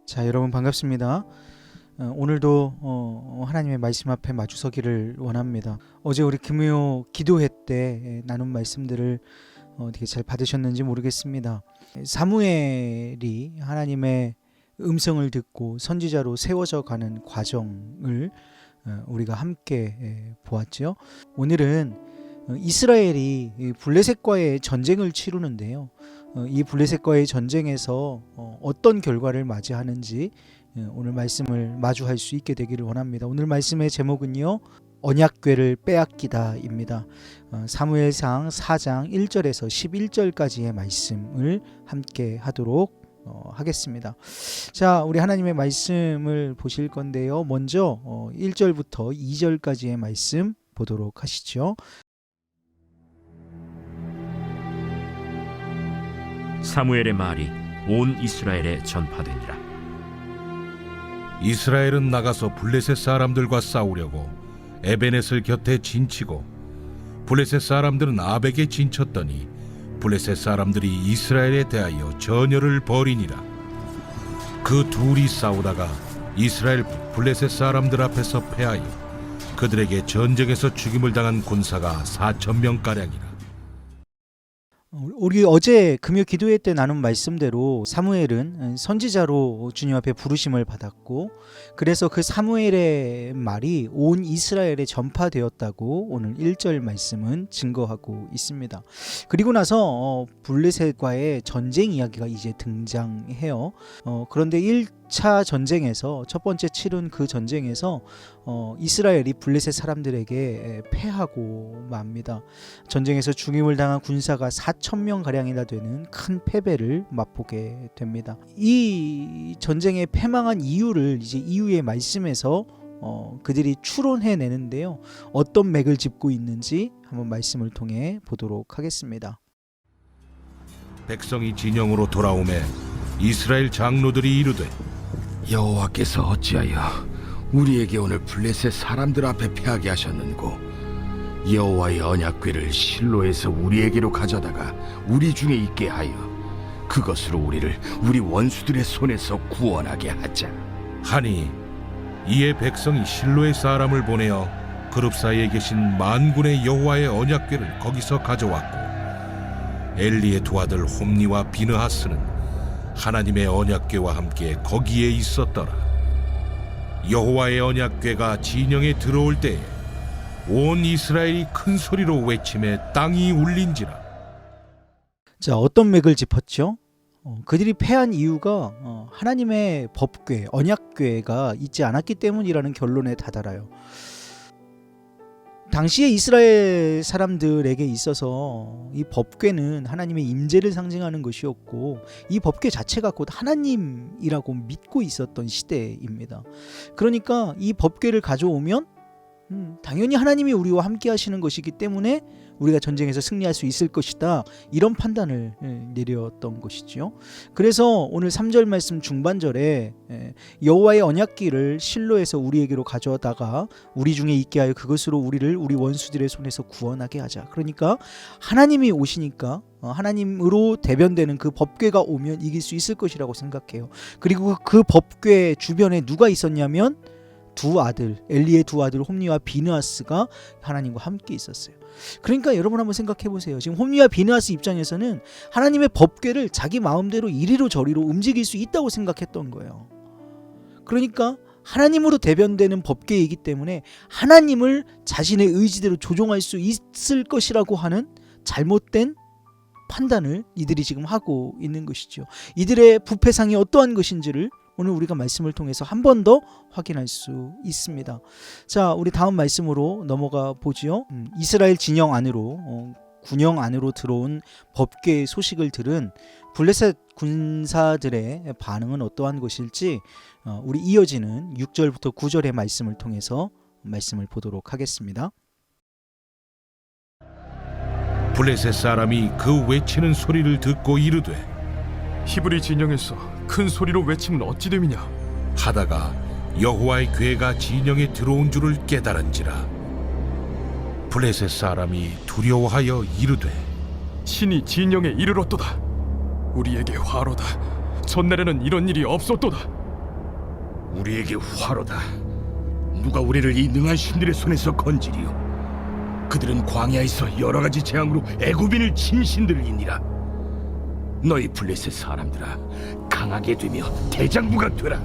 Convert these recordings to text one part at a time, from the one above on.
자, 여러분 반갑습니다. 오늘도 하나님의 말씀 앞에 마주서기를 원합니다. 어제 우리 금요 기도회 때 나눈 말씀들을 어떻게 잘 받으셨는지 모르겠습니다. 사무엘이 하나님의 음성을 듣고 선지자로 세워져 가는 과정을 우리가 함께 보았죠. 오늘은 이스라엘이 블레셋과의 전쟁을 치르는데요. 이 블레셋과의 전쟁에서 어떤 결과를 맞이하는지 오늘 말씀을 마주할 수 있게 되기를 원합니다. 오늘 말씀의 제목은요, 언약궤를 빼앗기다입니다. 사무엘상 4장 1절에서 11절까지의 말씀을 함께 하도록 하겠습니다. 자, 우리 하나님의 말씀을 보실 건데요. 먼저 1절부터 2절까지의 말씀 보도록 하시죠. 사무엘의 말이 온 이스라엘에 전파되니라. 이스라엘은 나가서 블레셋 사람들과 싸우려고 에베넷을 곁에 진치고 블레셋 사람들은 아벡에 진쳤더니 블레셋 사람들이 이스라엘에 대하여 전열을 벌이니라. 그 둘이 싸우다가 이스라엘 블레셋 사람들 앞에서 패하여 그들에게 전쟁에서 죽임을 당한 군사가 4,000명가량이라. 우리 어제 금요 기도회 때 나눈 말씀대로 사무엘은 선지자로 주님 앞에 부르심을 받았고, 그래서 그 사무엘의 말이 온 이스라엘에 전파되었다고 오늘 1절 말씀은 증거하고 있습니다. 그리고 나서 블레셋과의 전쟁 이야기가 이제 등장해요. 그런데 1차 전쟁에서, 첫 번째 치른 그 전쟁에서 이스라엘이 블레셋 사람들에게 패하고 맙니다. 전쟁에서 죽임을 당한 군사가 4,000명 가량이나 되는 큰 패배를 맛보게 됩니다. 이 전쟁에 패망한 이유를 이제 이후의 말씀에서 그들이 추론해내는데요. 어떤 맥을 짚고 있는지 한번 말씀을 통해 보도록 하겠습니다. 백성이 진영으로 돌아오매 이스라엘 장로들이 이르되, 여호와께서 어찌하여 우리에게 오늘 블레셋 사람들 앞에 패하게 하셨는고, 여호와의 언약궤를 실로에서 우리에게로 가져다가 우리 중에 있게 하여 그것으로 우리를 우리 원수들의 손에서 구원하게 하자 하니 이에 백성이 실로의 사람을 보내어 그룹 사이에 계신 만군의 여호와의 언약궤를 거기서 가져왔고, 엘리의 두 아들 홈니와 비느하스는 하나님의 언약궤와 함께 거기에 있었더라. 여호와의 언약궤가 진영에 들어올 때에 온 이스라엘이 큰 소리로 외치매 땅이 울린지라. 자, 어떤 맥을 짚었죠? 그들이 패한 이유가 하나님의 법궤, 언약궤가 있지 않았기 때문이라는 결론에 다다라요. 당시에 이스라엘 사람들에게 있어서 이 법궤는 하나님의 임재를 상징하는 것이었고, 이 법궤 자체가 곧 하나님이라고 믿고 있었던 시대입니다. 그러니까 이 법궤를 가져오면 당연히 하나님이 우리와 함께 하시는 것이기 때문에 우리가 전쟁에서 승리할 수 있을 것이다, 이런 판단을 내렸던 것이죠. 그래서 오늘 3절 말씀 중반절에 여호와의 언약궤를 실로에서 우리에게로 가져다가 우리 중에 있게 하여 그것으로 우리를 우리 원수들의 손에서 구원하게 하자. 그러니까 하나님이 오시니까 하나님으로 대변되는 그 법궤가 오면 이길 수 있을 것이라고 생각해요. 그리고 그 법궤 주변에 누가 있었냐면 두 아들, 엘리의 두 아들 홈니와 비느하스가 하나님과 함께 있었어요. 그러니까 여러분 한번 생각해 보세요. 지금 홈니와 비느하스 입장에서는 하나님의 법궤를 자기 마음대로 이리로 저리로 움직일 수 있다고 생각했던 거예요. 그러니까 하나님으로 대변되는 법궤이기 때문에 하나님을 자신의 의지대로 조종할 수 있을 것이라고 하는 잘못된 판단을 이들이 지금 하고 있는 것이죠. 이들의 부패상이 어떠한 것인지를 오늘 우리가 말씀을 통해서 한 번 더 확인할 수 있습니다. 자, 우리 다음 말씀으로 넘어가 보지요. 이스라엘 진영 안으로, 군영 안으로 들어온 법궤의 소식을 들은 블레셋 군사들의 반응은 어떠한 것일지 우리 이어지는 6절부터 9절의 말씀을 통해서 말씀을 보도록 하겠습니다. 블레셋 사람이 그 외치는 소리를 듣고 이르되, 히브리 진영에서 큰 소리로 외치면 어찌 됨이냐 하다가 여호와의 궤가 진영에 들어온 줄을 깨달은지라. 블레셋 사람이 두려워하여 이르되, 신이 진영에 이르렀도다. 우리에게 화로다. 전날에는 이런 일이 없었도다. 우리에게 화로다. 누가 우리를 이 능한 신들의 손에서 건지리요? 그들은 광야에서 여러 가지 재앙으로 애굽인을 친 신들이니라. 너희 블레셋 사람들아, 강하게 되며 대장부가 되라.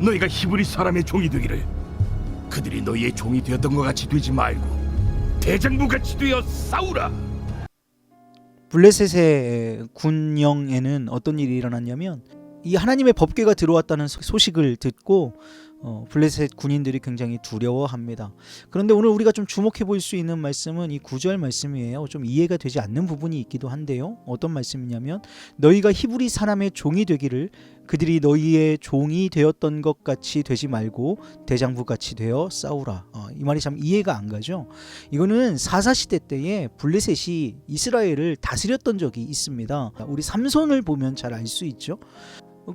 너희가 히브리 사람의 종이 되기를 그들이 너희의 종이 되었던 것 같이 되지 말고 대장부 같이 되어 싸우라. 블레셋의 군영에는 어떤 일이 일어났냐면 이 하나님의 법궤가 들어왔다는 소식을 듣고 블레셋 군인들이 굉장히 두려워합니다. 그런데 오늘 우리가 좀 주목해 볼 수 있는 말씀은 이 9절 말씀이에요. 좀 이해가 되지 않는 부분이 있기도 한데요. 어떤 말씀이냐면 너희가 히브리 사람의 종이 되기를 그들이 너희의 종이 되었던 것 같이 되지 말고 대장부 같이 되어 싸우라. 이 말이 참 이해가 안 가죠. 이거는 사사시대 때에 블레셋이 이스라엘을 다스렸던 적이 있습니다. 우리 삼손을 보면 잘 알 수 있죠.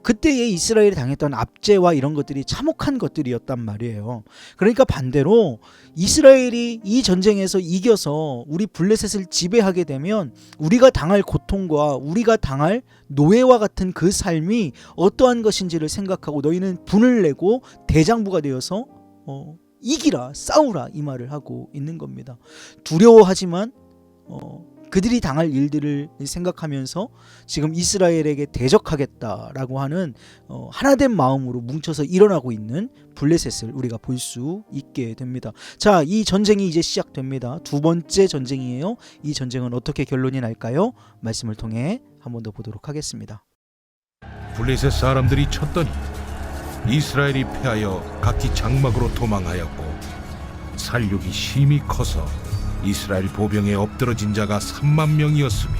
그때에 이스라엘이 당했던 압제와 이런 것들이 참혹한 것들이었단 말이에요. 그러니까 반대로 이스라엘이 이 전쟁에서 이겨서 우리 블레셋을 지배하게 되면 우리가 당할 고통과 우리가 당할 노예와 같은 그 삶이 어떠한 것인지를 생각하고 너희는 분을 내고 대장부가 되어서 이기라, 싸우라, 이 말을 하고 있는 겁니다. 두려워하지만 그들이 당할 일들을 생각하면서 지금 이스라엘에게 대적하겠다라고 하는 하나된 마음으로 뭉쳐서 일어나고 있는 블레셋을 우리가 볼 수 있게 됩니다. 자, 이 전쟁이 이제 시작됩니다. 두 번째 전쟁이에요. 이 전쟁은 어떻게 결론이 날까요? 말씀을 통해 한 번 더 보도록 하겠습니다. 블레셋 사람들이 쳤더니 이스라엘이 패하여 각기 장막으로 도망하였고 살육이 심히 커서 이스라엘 보병에 엎드러진 자가 3만 명이었으며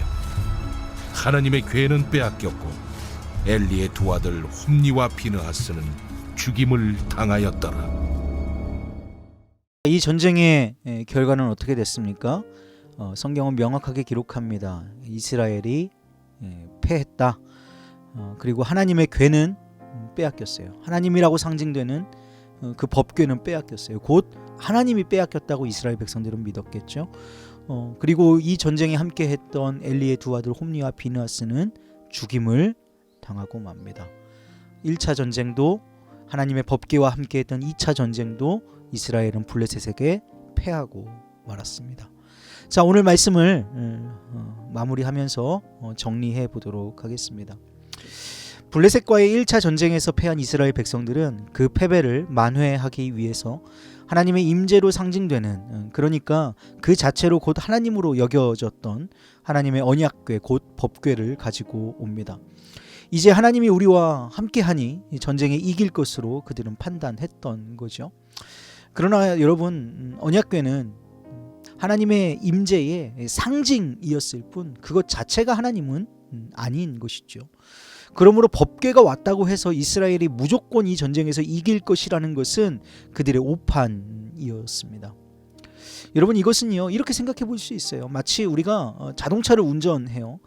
하나님의 궤는 빼앗겼고 엘리의 두 아들 홈니와 비느하스는 죽임을 당하였더라. 이 전쟁의 결과는 어떻게 됐습니까? 성경은 명확하게 기록합니다. 이스라엘이 패했다. 그리고 하나님의 궤는 빼앗겼어요. 하나님이라고 상징되는 그 법궤는 빼앗겼어요. 곧 하나님이 빼앗겼다고 이스라엘 백성들은 믿었겠죠. 그리고 이 전쟁에 함께 했던 엘리의 두 아들 홈니와 비느하스는 죽임을 당하고 맙니다. 1차 전쟁도 하나님의 법궤와 함께 했던 2차 전쟁도 이스라엘은 블레셋에게 패하고 말았습니다. 자, 오늘 말씀을 마무리하면서 정리해 보도록 하겠습니다. 블레셋과의 1차 전쟁에서 패한 이스라엘 백성들은 그 패배를 만회하기 위해서 하나님의 임재로 상징되는, 그러니까 그 자체로 곧 하나님으로 여겨졌던 하나님의 언약궤 곧 법궤를 가지고 옵니다. 이제 하나님이 우리와 함께하니 전쟁에 이길 것으로 그들은 판단했던 거죠. 그러나 여러분, 언약궤는 하나님의 임재의 상징이었을 뿐 그것 자체가 하나님은 아닌 것이죠. 그러므로 법궤가 왔다고 해서 이스라엘이 무조건 이 전쟁에서 이길 것이라는 것은 그들의 오판이었습니다. 여러분, 이것은요, 이렇게 생각해 볼 수 있어요. 마치 우리가 자동차를 운전해요.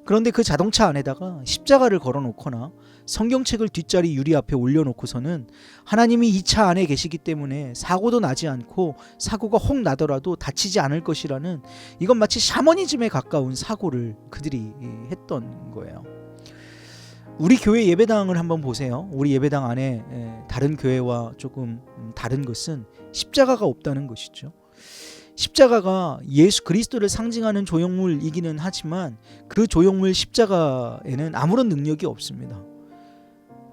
그런데 그 자동차 안에다가 십자가를 걸어놓거나 성경책을 뒷자리 유리 앞에 올려놓고서는 하나님이 이 차 안에 계시기 때문에 사고도 나지 않고 사고가 혹 나더라도 다치지 않을 것이라는, 이건 마치 샤머니즘에 가까운 사고를 그들이 했던 거예요. 우리 교회 예배당을 한번 보세요. 우리 예배당 안에 다른 교회와 조금 다른 것은 십자가가 없다는 것이죠. 십자가가 예수 그리스도를 상징하는 조형물이기는 하지만 그 조형물 십자가에는 아무런 능력이 없습니다.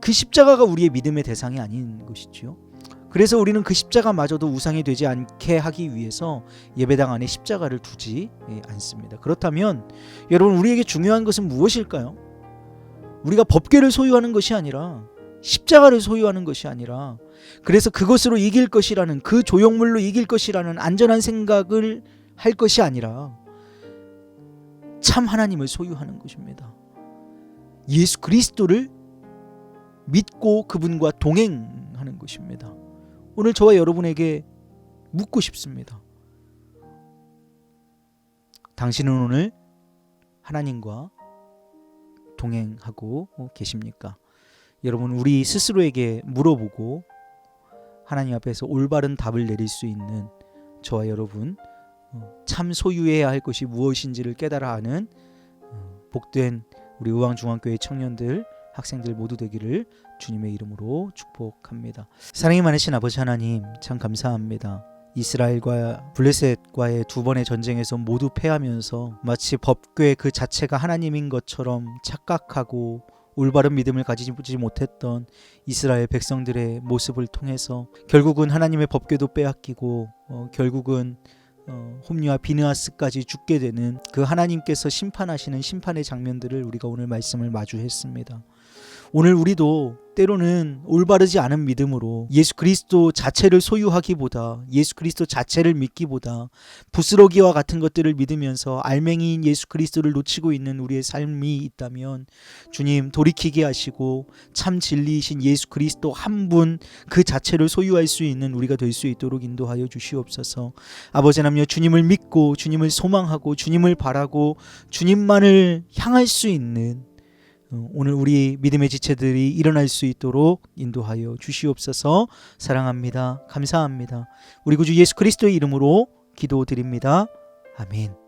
그 십자가가 우리의 믿음의 대상이 아닌 것이죠. 그래서 우리는 그 십자가마저도 우상이 되지 않게 하기 위해서 예배당 안에 십자가를 두지 않습니다. 그렇다면 여러분, 우리에게 중요한 것은 무엇일까요? 우리가 법궤를 소유하는 것이 아니라 십자가를 소유하는 것이 아니라, 그래서 그것으로 이길 것이라는, 그 조형물로 이길 것이라는 안전한 생각을 할 것이 아니라 참 하나님을 소유하는 것입니다. 예수 그리스도를 믿고 그분과 동행하는 것입니다. 오늘 저와 여러분에게 묻고 싶습니다. 당신은 오늘 하나님과 동행하고 계십니까? 여러분, 우리 스스로에게 물어보고 하나님 앞에서 올바른 답을 내릴 수 있는 저와 여러분, 참 소유해야 할 것이 무엇인지를 깨달아 아는 복된 우리 의왕중앙교회 청년들, 학생들 모두 되기를 주님의 이름으로 축복합니다. 사랑이 많으신 아버지 하나님, 참 감사합니다. 이스라엘과 블레셋과의 두 번의 전쟁에서 모두 패하면서 마치 법궤 그 자체가 하나님인 것처럼 착각하고 올바른 믿음을 가지지 못했던 이스라엘 백성들의 모습을 통해서 결국은 하나님의 법궤도 빼앗기고 결국은 홈리와 비느하스까지 죽게 되는 그 하나님께서 심판하시는 심판의 장면들을 우리가 오늘 말씀을 마주했습니다. 오늘 우리도 때로는 올바르지 않은 믿음으로 예수 그리스도 자체를 소유하기보다, 예수 그리스도 자체를 믿기보다 부스러기와 같은 것들을 믿으면서 알맹이인 예수 그리스도를 놓치고 있는 우리의 삶이 있다면 주님 돌이키게 하시고 참 진리이신 예수 그리스도 한 분 그 자체를 소유할 수 있는 우리가 될 수 있도록 인도하여 주시옵소서. 아버지 하나님, 주님을 믿고 주님을 소망하고 주님을 바라고 주님만을 향할 수 있는 오늘 우리 믿음의 지체들이 일어날 수 있도록 인도하여 주시옵소서. 사랑합니다. 감사합니다. 우리 구주 예수 그리스도의 이름으로 기도드립니다. 아멘.